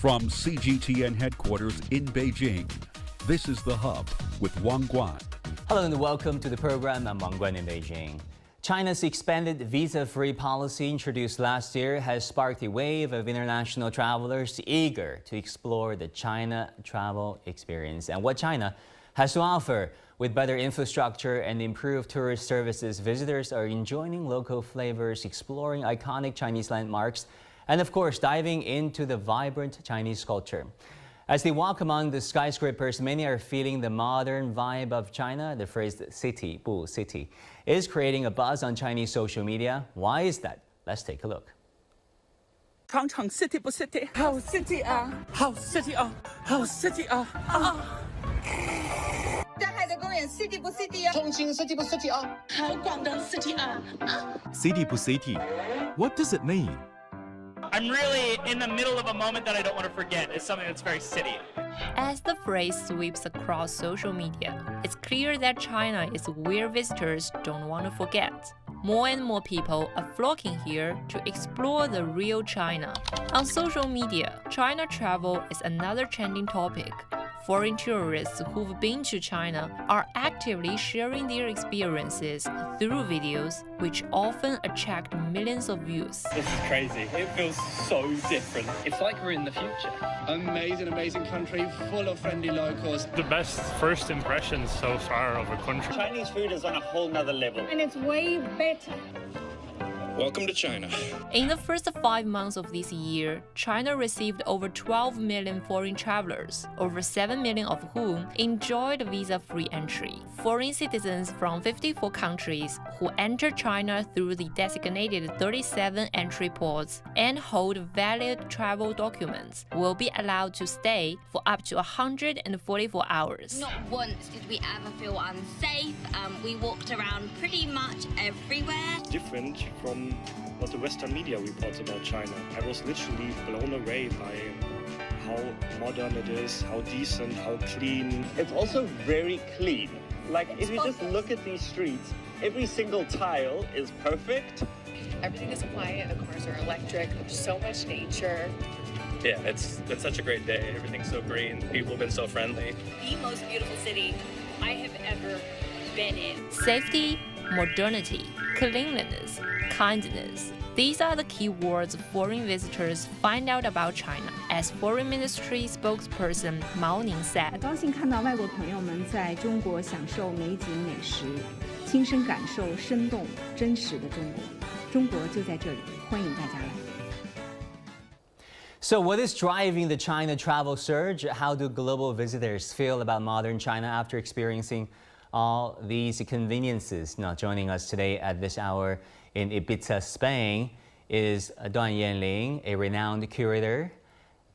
From CGTN headquarters in Beijing, this is The Hub with Wang Guan. Hello and welcome to the program. I'm Wang Guan in Beijing. China's expanded visa-free policy introduced last year has sparked a wave of international travelers eager to explore the China travel experience and what China has to offer. With better infrastructure and improved tourist services, visitors are enjoying local flavors, exploring iconic Chinese landmarks, and of course, diving into the vibrant Chinese culture. As they walk among the skyscrapers, many are feeling the modern vibe of China. The phrase "city, bu city" is creating a buzz on Chinese social media. Why is that? Let's take a look. 常常 city 不 city， 好 city 啊，好 city 啊，好 city 啊啊！上海的公园 city 不 city 啊？重庆 city 不 city 啊？好广东 city 啊！City 不 city? What does it mean? I'm really in the middle of a moment that I don't want to forget. It's something that's very city. As the phrase sweeps across social media, it's clear that China is where visitors don't want to forget. More and more people are flocking here to explore the real China. On social media, China travel is another trending topic. Foreign tourists who've been to China are actively sharing their experiences through videos, which often attract millions of views. This is crazy. It feels so different. It's like we're in the future. Amazing country, full of friendly locals. The best first impressions so far of a country. Chinese food is on a whole nother level. And it's way better. Welcome to China. In the first 5 months of this year, China received over 12 million foreign travelers, over 7 million of whom enjoyed visa-free entry. Foreign citizens from 54 countries who enter China through the designated 37 entry ports and hold valid travel documents will be allowed to stay for up to 144 hours. Not once did we ever feel unsafe. We walked around pretty much everywhere. Different from what the Western media reports about China. I was literally blown away by how modern it is, how decent, how clean. It's also very clean. Like, if you just look at these streets, every single tile is perfect. Everything is quiet, the cars are electric, there's so much nature. Yeah, it's such a great day. Everything's so green. People have been so friendly. The most beautiful city I have ever been in. Safety, modernity, cleanliness, kindness. These are the key words foreign visitors find out about China, as Foreign Ministry spokesperson Mao Ning said. 高兴看到外国朋友们在中国享受美景美食，亲身感受生动真实的中国。中国就在这里，欢迎大家来。So what is driving the China travel surge? How do global visitors feel about modern China after experiencing all these conveniences? Now, joining us today at this hour in Ibiza, Spain, is Duan Yanling, a renowned curator.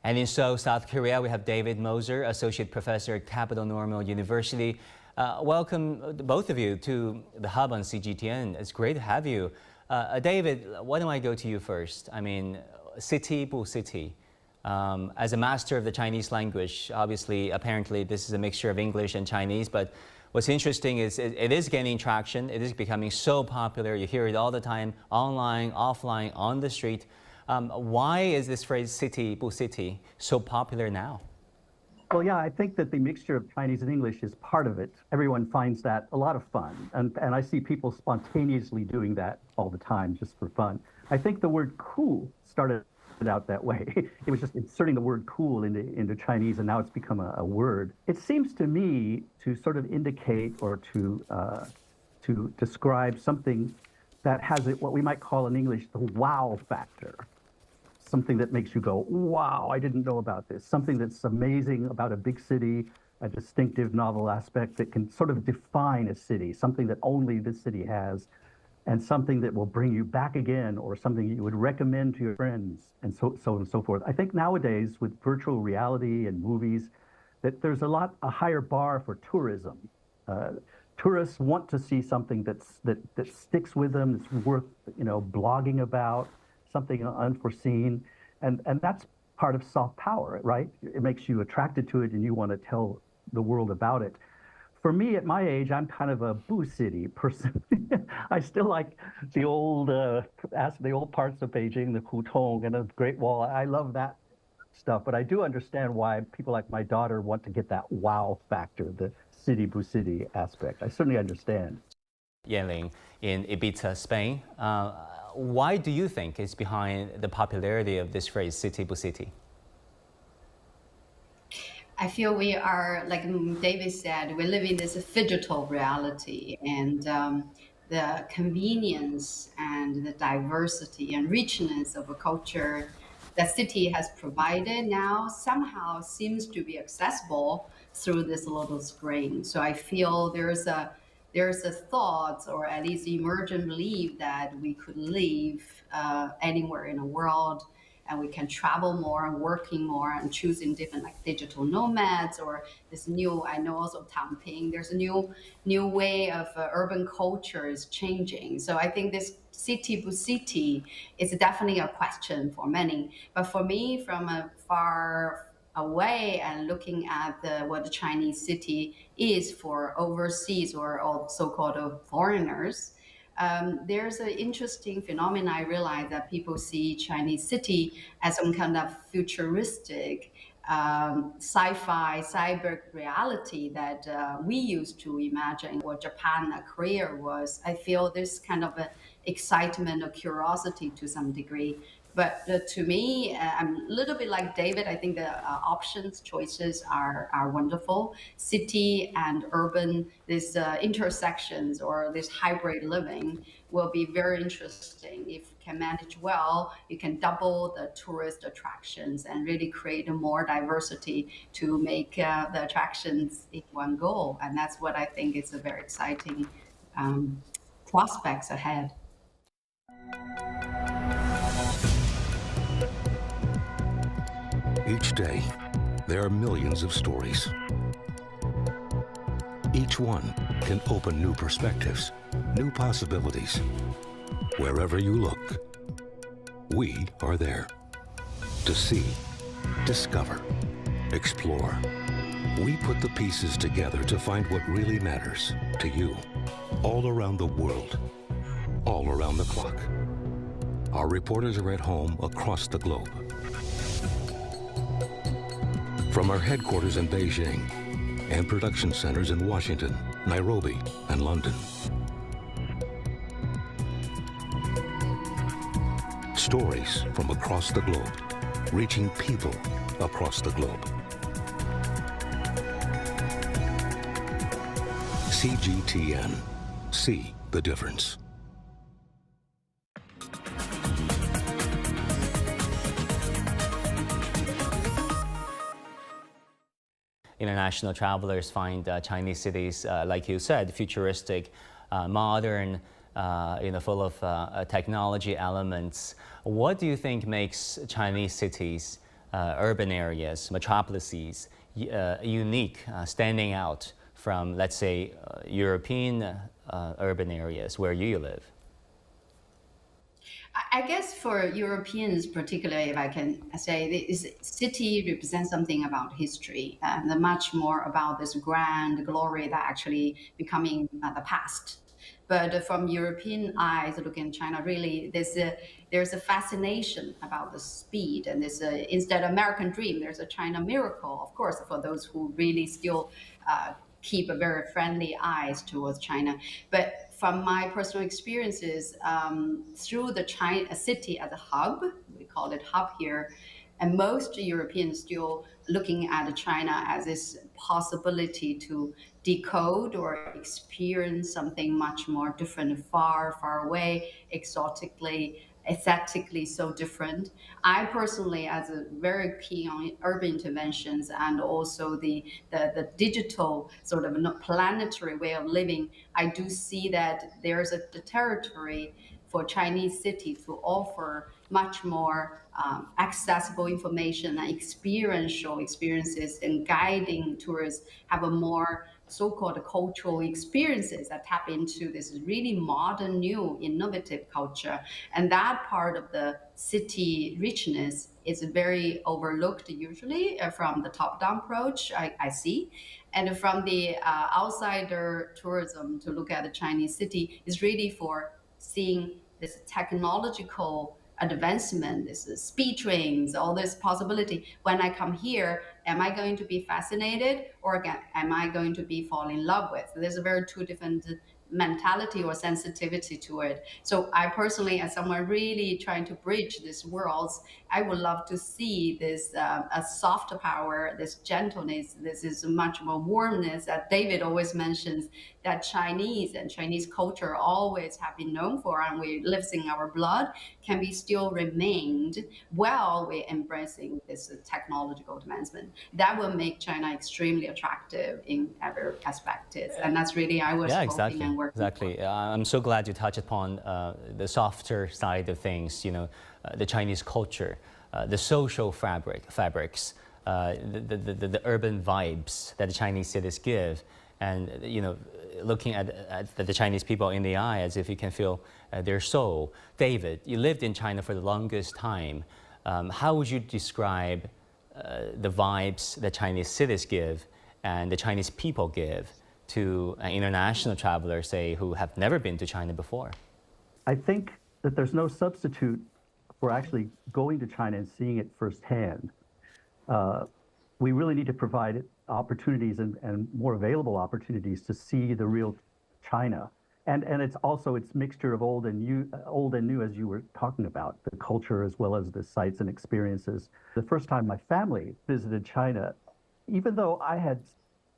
And in Seoul, South Korea, we have David Moser, associate professor at Capital Normal University. Welcome, both of you, to the Hub on CGTN. It's great to have you. David, why don't I go to you first? I mean, city, bu city. As a master of the Chinese language, obviously, apparently, this is a mixture of English and Chinese, but what's interesting is it is gaining traction. It is becoming so popular. You hear it all the time, online, offline, on the street. Why is this phrase city, bu city, so popular now? Well, yeah, I think that the mixture of Chinese and English is part of it. Everyone finds that a lot of fun. And I see people spontaneously doing that all the time just for fun. I think the word cool started out that way. It was just inserting the word cool into Chinese, and now it's become a word. It seems to me to sort of indicate or to describe something that has what we might call in English the wow factor. Something that makes you go, wow, I didn't know about this. Something that's amazing about a big city, a distinctive novel aspect that can sort of define a city, something that only this city has, and something that will bring you back again, or something you would recommend to your friends, and so on and so forth. I think nowadays with virtual reality and movies, that there's a higher bar for tourism. Tourists want to see something that sticks with them, that's worth blogging about, something unforeseen, and that's part of soft power, right? It makes you attracted to it, and you want to tell the world about it. For me, at my age, I'm kind of a boo city person. I still like the old parts of Beijing, the Hutong and the Great Wall. I love that stuff, but I do understand why people like my daughter want to get that wow factor, the city bu city aspect. I certainly understand. Yanling in Ibiza, Spain. Why do you think it's behind the popularity of this phrase, city bu city? I feel we are, like David said, we live in this digital reality, and the convenience and the diversity and richness of a culture that city has provided now somehow seems to be accessible through this little screen. So I feel there's a thought, or at least emergent belief, that we could live anywhere in the world, and we can travel more and working more and choosing different, like digital nomads, or this new, I know also Tamping, there's a new way of urban culture is changing. So I think this city bu city is definitely a question for many. But for me, from a far away and looking at what the Chinese city is for overseas or so-called foreigners, there's an interesting phenomenon. I realize that people see Chinese city as some kind of futuristic sci-fi cyber reality that we used to imagine what Japan or Korea was. I feel this kind of excitement or curiosity to some degree. But to me, I'm a little bit like David. I think the options, choices are wonderful. City and urban, these intersections or this hybrid living will be very interesting. If you can manage well, you can double the tourist attractions and really create more diversity to make the attractions in one go. And that's what I think is a very exciting prospects ahead. Each day, there are millions of stories. Each one can open new perspectives, new possibilities. Wherever you look, we are there to see, discover, explore. We put the pieces together to find what really matters to you, all around the world, all around the clock. Our reporters are at home across the globe. From our headquarters in Beijing and production centers in Washington, Nairobi, and London. Stories from across the globe, reaching people across the globe. CGTN. See the difference. International travelers find Chinese cities, like you said, futuristic, modern, full of technology elements. What do you think makes Chinese cities, urban areas, metropolises, unique, standing out from, let's say, European urban areas where you live? I guess for Europeans, particularly, if I can say, this city represents something about history and much more about this grand glory that actually becoming the past. But from European eyes, looking at China, really, there's a fascination about the speed, and this instead of American dream, there's a China miracle, of course, for those who really still keep a very friendly eyes towards China. But from my personal experiences, through the China city as a hub, we call it hub here, and most Europeans still looking at China as this possibility to decode or experience something much more different, far, far away, exotically, aesthetically so different. I personally, as a very keen on urban interventions and also the digital sort of planetary way of living, I do see that there's the territory for Chinese city to offer much more accessible information and experiential experiences, and guiding tourists have a more so-called cultural experiences that tap into this really modern, new, innovative culture. And that part of the city richness is very overlooked usually from the top-down approach, I see. And from the outsider tourism to look at the Chinese city is really for seeing this technological advancement, this speed trains, all this possibility. When I come here, am I going to be fascinated, or am I going to be fall in love with? There's a very two different mentality or sensitivity to it. So I personally, as someone really trying to bridge these worlds, I would love to see this a soft power, this gentleness, this is much more warmness that David always mentions, that Chinese and Chinese culture always have been known for, and we lives in our blood, can be still remained while we're embracing this technological advancement. That will make China extremely attractive in every aspect. And that's really I was hoping and working for. I'm so glad you touched upon the softer side of things, the Chinese culture, the social fabrics, the urban vibes that the Chinese cities give, and looking at the Chinese people in the eye as if you can feel their soul. David, you lived in China for the longest time. How would you describe the vibes that Chinese cities give and the Chinese people give to an international traveler, say, who have never been to China before? I think that there's no substitute for actually going to China and seeing it firsthand. We really need to provide opportunities and more available opportunities to see the real China. And it's also its mixture of old and new, as you were talking about, the culture as well as the sights and experiences. The first time my family visited China, even though I had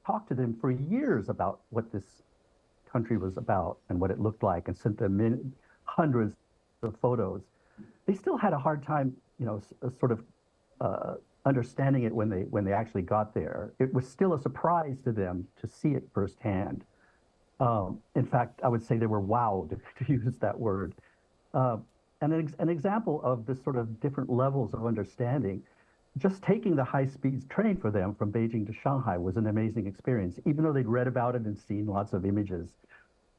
talked to them for years about what this country was about and what it looked like and sent them hundreds of photos, they still had a hard time, sort of understanding it when they actually got there. It was still a surprise to them to see it firsthand. In fact, I would say they were wowed, to use that word. And an example of this sort of different levels of understanding, just taking the high-speed train for them from Beijing to Shanghai was an amazing experience, even though they'd read about it and seen lots of images.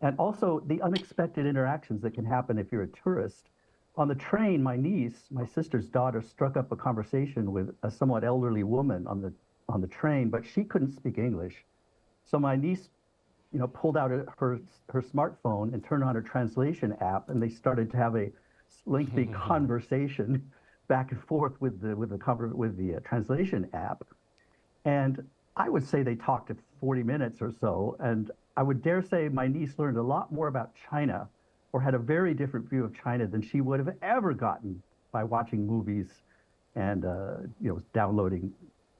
And also the unexpected interactions that can happen if you're a tourist. On the train, my niece, my sister's daughter, struck up a conversation with a somewhat elderly woman on the train, but she couldn't speak English. So my niece, pulled out her smartphone and turned on her translation app, and they started to have a lengthy conversation back and forth with the translation app. And I would say they talked 40 minutes or so, and I would dare say my niece learned a lot more about China, or had a very different view of China than she would have ever gotten by watching movies and downloading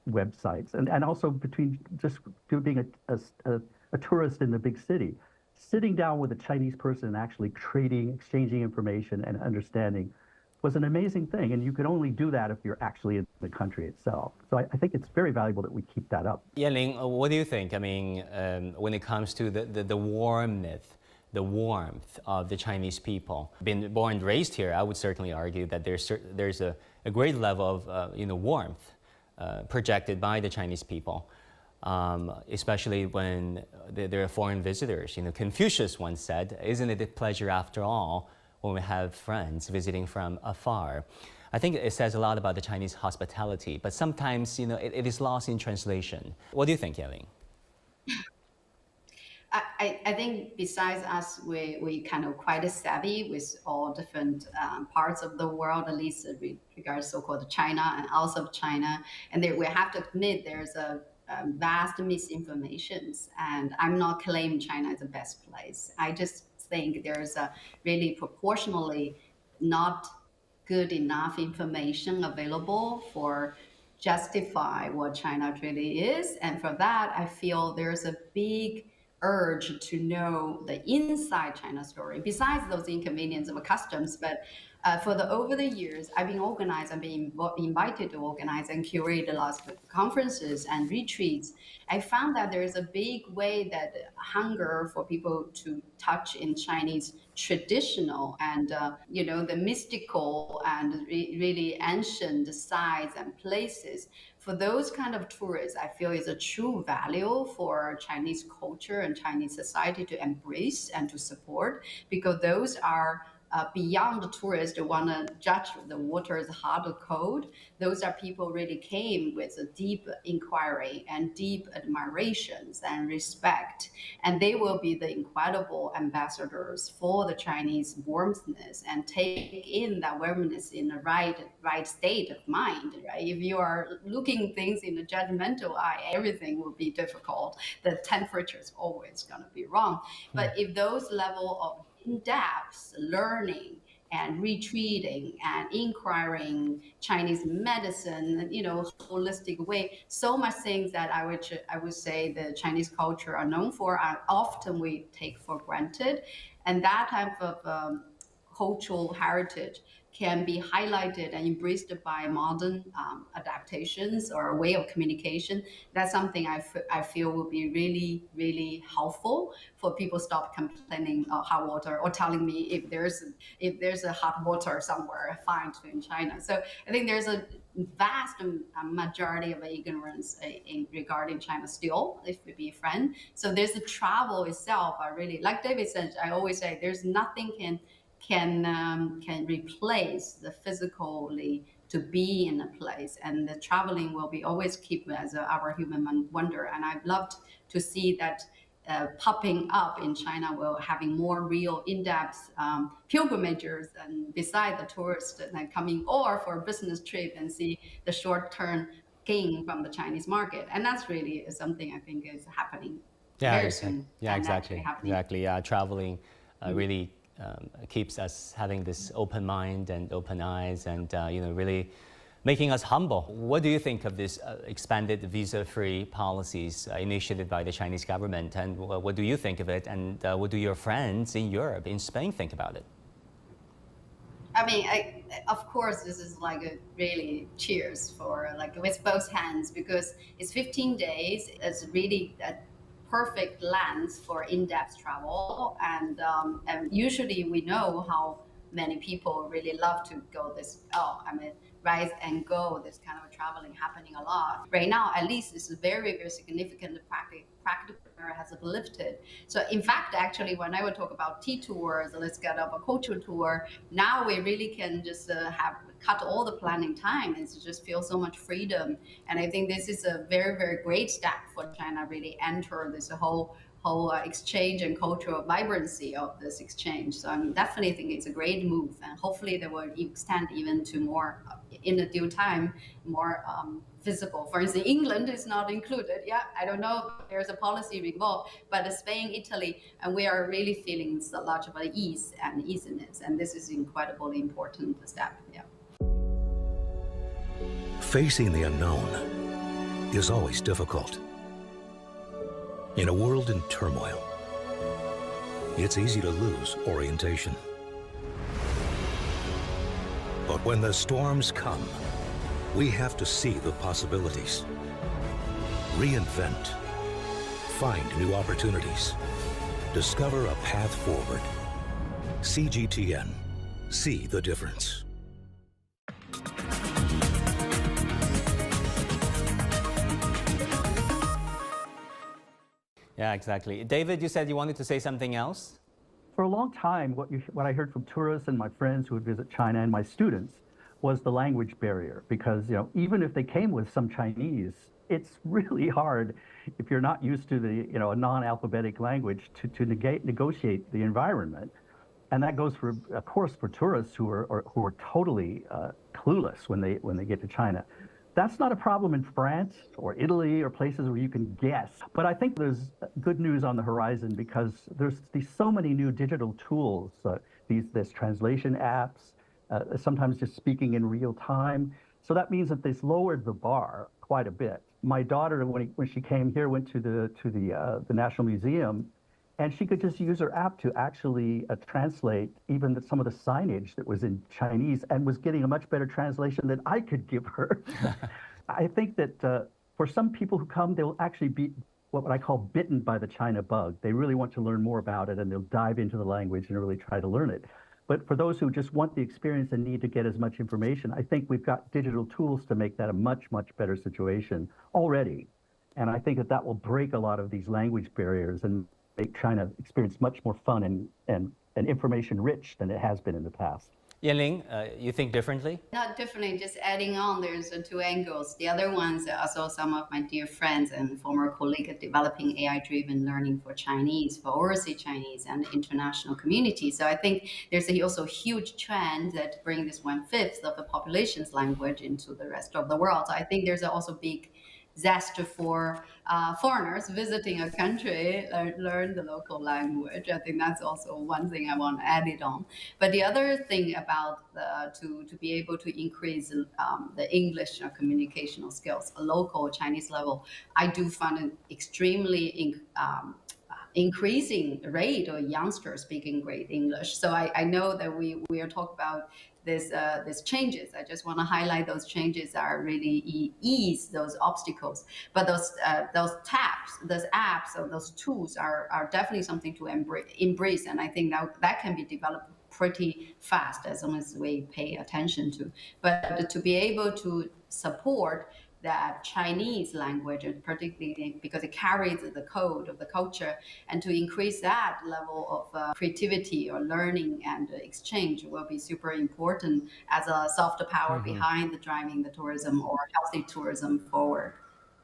websites, and also between just being a tourist in the big city, sitting down with a Chinese person and actually exchanging information and understanding was an amazing thing. And you can only do that if you're actually in the country itself. So I think it's very valuable that we keep that up. Yanling, what do you think? I mean, when it comes to the warmth of the Chinese people, been born and raised here, I would certainly argue that there's a great level of warmth projected by the Chinese people. Especially when there are foreign visitors. Confucius once said, "Isn't it a pleasure after all when we have friends visiting from afar?" I think it says a lot about the Chinese hospitality, but sometimes, it is lost in translation. What do you think, Yanling? I think besides us, we kind of quite savvy with all different parts of the world, at least with regards so-called China and outside China. And we have to admit there's a vast misinformations, and I'm not claiming China is the best place. I just think there's a really proportionally not good enough information available for justify what China really is. And for that, I feel there's a big urge to know the inside China story, besides those inconveniences of customs. But over the years, I've been organized and been invited to organize and curate lots of conferences and retreats. I found that there is a big way that hunger for people to touch in Chinese traditional and the mystical and really ancient sites and places. For those kind of tourists, I feel is a true value for Chinese culture and Chinese society to embrace and to support, because those are beyond the tourists who want to judge the water is hot or cold. Those are people really came with a deep inquiry and deep admirations and respect. And they will be the incredible ambassadors for the Chinese warmthness and take in that warmness in the right state of mind, right? If you are looking things in a judgmental eye, everything will be difficult. The temperature is always going to be wrong. But if those level of in-depth learning and retreating and inquiring Chinese medicine, holistic way, so much things that I would say the Chinese culture are known for, and often we take for granted. And that type of cultural heritage can be highlighted and embraced by modern adaptations or a way of communication. That's something I feel will be really, really helpful for people stop complaining of hot water or telling me if there's a hot water somewhere find in China. So I think there's a vast majority of ignorance regarding China still, if we be friend. So there's the travel itself. I really, like David said, I always say there's nothing can replace the physically to be in a place, and the traveling will be always keep as our human wonder. And I've loved to see that popping up in China, will having more real in-depth pilgrimages and beside the tourists and coming or for a business trip and see the short-term gain from the Chinese market. And that's really something I think is happening very soon. Yeah, exactly. Traveling really keeps us having this open mind and open eyes, and really making us humble. What do you think of this expanded visa-free policies initiated by the Chinese government, and what do you think of it, and what do your friends in Europe, in Spain, think about it? I mean, of course, this is like a really cheers for like with both hands, because it's 15 days. It's really perfect length for in-depth travel, and usually we know how many people really love to go this rise and go, this kind of traveling happening a lot right now. At least it's very, very significant practical has lifted. So in fact, actually, when I would talk about tea tours, let's get up a cultural tour, now we really can just cut all the planning time and just feel so much freedom. And I think this is a very, very great step for China really enter this whole exchange and cultural vibrancy of this exchange. So I definitely think it's a great move, and hopefully they will extend even to more in a due time, more visible. For instance, England is not included. Yeah, I don't know if there's a policy involved, but Spain, Italy, and we are really feeling a lot of ease and easiness, and this is incredibly important step. Yeah. Facing the unknown is always difficult. In a world in turmoil, it's easy to lose orientation. But when the storms come, we have to see the possibilities, reinvent, find new opportunities, discover a path forward. CGTN, see the difference. Yeah, exactly. David, you said you wanted to say something else? For a long time, what I heard from tourists and my friends who would visit China and my students was the language barrier, because even if they came with some Chinese, it's really hard if you're not used to the a non-alphabetic language to negotiate the environment. And that goes for, of course, for tourists who are totally clueless when they get to China. That's not a problem in France or Italy or places where you can guess. But I think there's good news on the horizon, because there's so many new digital tools, these translation apps, sometimes just speaking in real time. So that means that this lowered the bar quite a bit. My daughter, when she came here, went to the National Museum, and she could just use her app to actually translate even some of the signage that was in Chinese, and was getting a much better translation than I could give her. I think that for some people who come, they'll actually be what I call bitten by the China bug. They really want to learn more about it, and they'll dive into the language and really try to learn it. But for those who just want the experience and need to get as much information, I think we've got digital tools to make that a much, much better situation already. And I think that will break a lot of these language barriers and make China experience much more fun and and information rich than it has been in the past. Yanling, you think differently? Not differently, just adding on, there's two angles. The other ones are also some of my dear friends and former colleagues developing AI-driven learning for Chinese, for overseas Chinese and international community. So I think there's also a huge trend that brings this 1/5 of the population's language into the rest of the world. So I think there's also big zest for foreigners visiting a country, learn the local language. I think that's also one thing I want to add it on. But the other thing about to be able to increase the English communicational skills, a local Chinese level, I do find it extremely increasing rate of youngsters speaking great English. So I know that we are talking about this changes. I just want to highlight those changes are really ease those obstacles. But those tabs, those apps, or those tools are definitely something to embrace. And I think that can be developed pretty fast as long as we pay attention to. But to be able to support that Chinese language, and particularly because it carries the code of the culture, and to increase that level of creativity or learning and exchange will be super important as a soft power behind the driving the tourism or healthy tourism forward.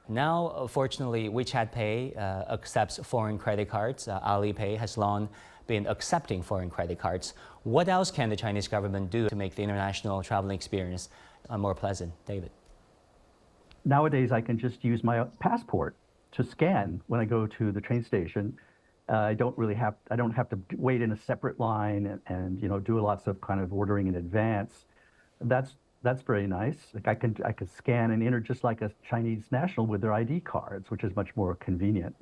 Now, fortunately, WeChat Pay accepts foreign credit cards. Alipay has long been accepting foreign credit cards. What else can the Chinese government do to make the international traveling experience more pleasant? David? Nowadays, I can just use my passport to scan when I go to the train station. I don't have to wait in a separate line and do lots of kind of ordering in advance. That's very nice. Like I could scan and enter just like a Chinese national with their ID cards, which is much more convenient.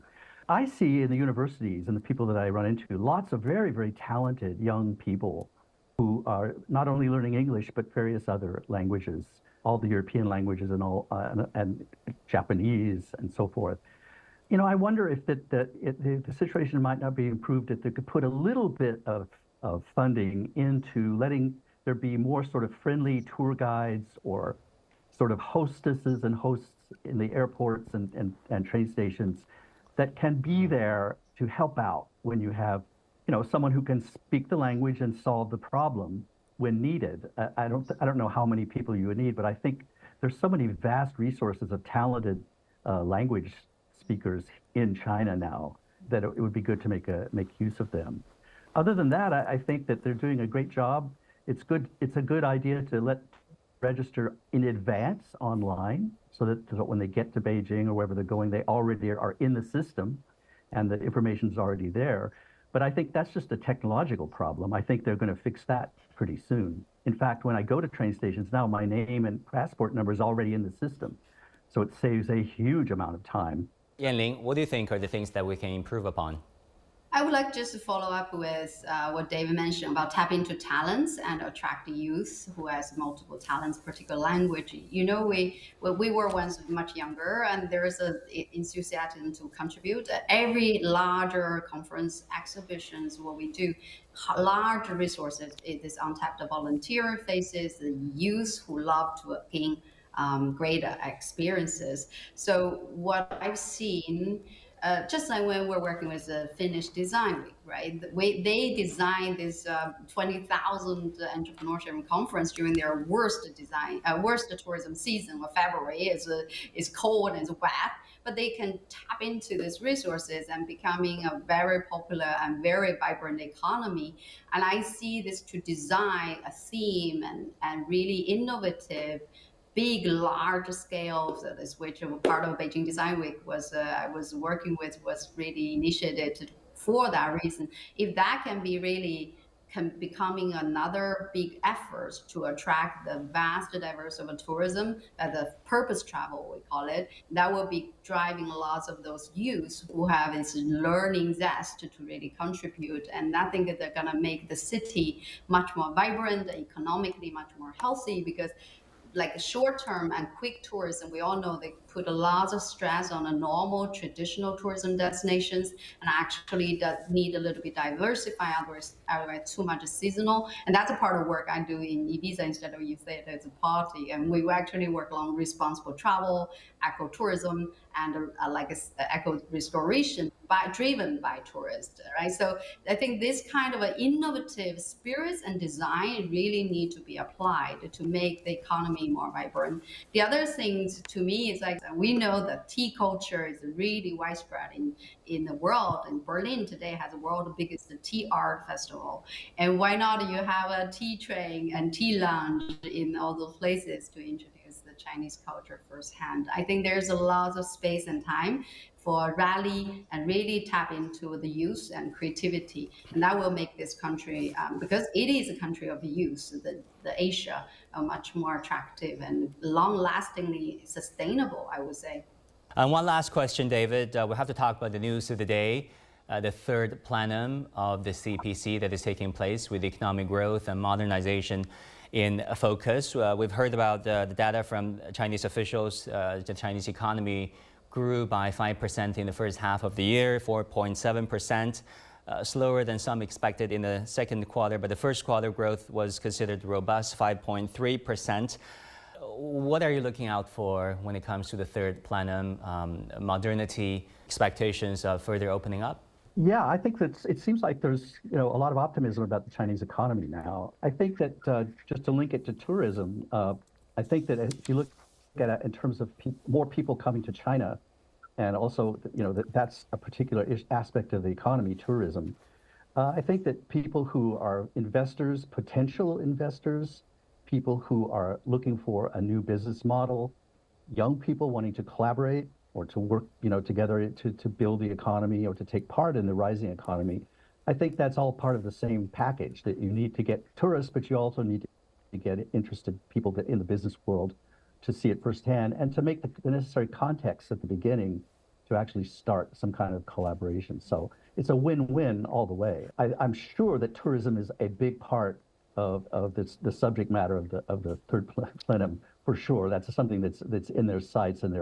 I see in the universities and the people that I run into lots of very, very talented young people who are not only learning English but various other languages, all the European languages and Japanese and so forth. I wonder if the situation might not be improved if they could put a little bit of funding into letting there be more sort of friendly tour guides or sort of hostesses and hosts in the airports and train stations that can be there to help out when you have, someone who can speak the language and solve the problem when needed. I don't know how many people you would need, but I think there's so many vast resources of talented language speakers in China now that it would be good to make use of them. Other than that, I think that they're doing a great job. It's a good idea to register in advance online so that when they get to Beijing or wherever they're going, they already are in the system and the information's already there. But I think that's just a technological problem. I think they're going to fix that pretty soon. In fact, when I go to train stations now, my name and passport number is already in the system. So it saves a huge amount of time. Yanling, what do you think are the things that we can improve upon? I would like just to follow up with what David mentioned about tap into talents and attract the youth who has multiple talents, particular language. We were once much younger, and there is an enthusiasm to contribute. Every larger conference, exhibitions, what we do, large resources, it is untapped volunteer faces, the youth who love to gain great experiences. So what I've seen, just like when we're working with the Finnish Design Week, right? They designed this 20,000 entrepreneurship conference during their worst tourism season of February. It's cold and it's wet, but they can tap into these resources and becoming a very popular and very vibrant economy. And I see this to design a theme and really innovative, big, large scale, which part of Beijing Design Week I was working with, was really initiated for that reason. If that can be really becoming another big effort to attract the vast diverse of tourism, the purpose travel we call it, that will be driving lots of those youth who have this learning zest to really contribute. And I think that they're gonna make the city much more vibrant, economically much more healthy, because like short-term and quick tourism, we all know they put a lot of stress on a normal traditional tourism destinations and actually that need a little bit diversify, otherwise too much seasonal. And that's a part of work I do in Ibiza instead of you say it as a party. And we actually work on responsible travel, ecotourism, and eco restoration driven by tourists, right? So I think this kind of an innovative spirits and design really need to be applied to make the economy more vibrant. The other things to me is like we know that tea culture is really widespread in the world. And Berlin today has the world's biggest tea art festival. And why not you have a tea train and tea lounge in all those places to introduce the Chinese culture firsthand? I think there's a lot of space and time for rally and really tap into the youth and creativity. And that will make this country, because it is a country of youth, the Asia, much more attractive and long-lastingly sustainable, I would say. And one last question, David. We have to talk about the news of the day, the third plenum of the CPC that is taking place with economic growth and modernization in focus. We've heard about the data from Chinese officials. The Chinese economy grew by 5% in the first half of the year, 4.7%, slower than some expected in the second quarter, but the first quarter growth was considered robust, 5.3%. What are you looking out for when it comes to the third plenum, modernity, expectations of further opening up? Yeah, I think that it seems like there's a lot of optimism about the Chinese economy now. I think that just to link it to tourism, I think that if you look at it in terms of more people coming to China, and also that's a particular aspect of the economy, tourism. I think that people who are investors, potential investors, people who are looking for a new business model, young people wanting to collaborate or to work together to build the economy or to take part in the rising economy, I think that's all part of the same package, that you need to get tourists, but you also need to get interested people in the business world to see it firsthand and to make the necessary context at the beginning to actually start some kind of collaboration. So it's a win-win all the way. I'm sure that tourism is a big part of the subject matter of the third plenum for sure. That's something that's in their sights, and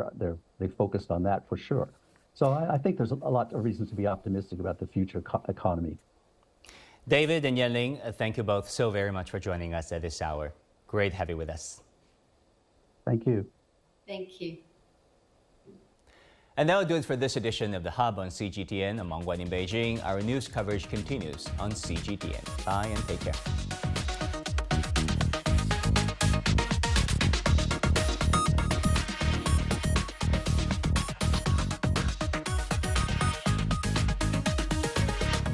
they focused on that for sure. So I think there's a lot of reasons to be optimistic about the future economy. David and Yanling, thank you both so very much for joining us at this hour. Great having you with us. Thank you. Thank you. And that will do it for this edition of The Hub on CGTN. I'm Wang Guan in Beijing. Our news coverage continues on CGTN. Bye and take care.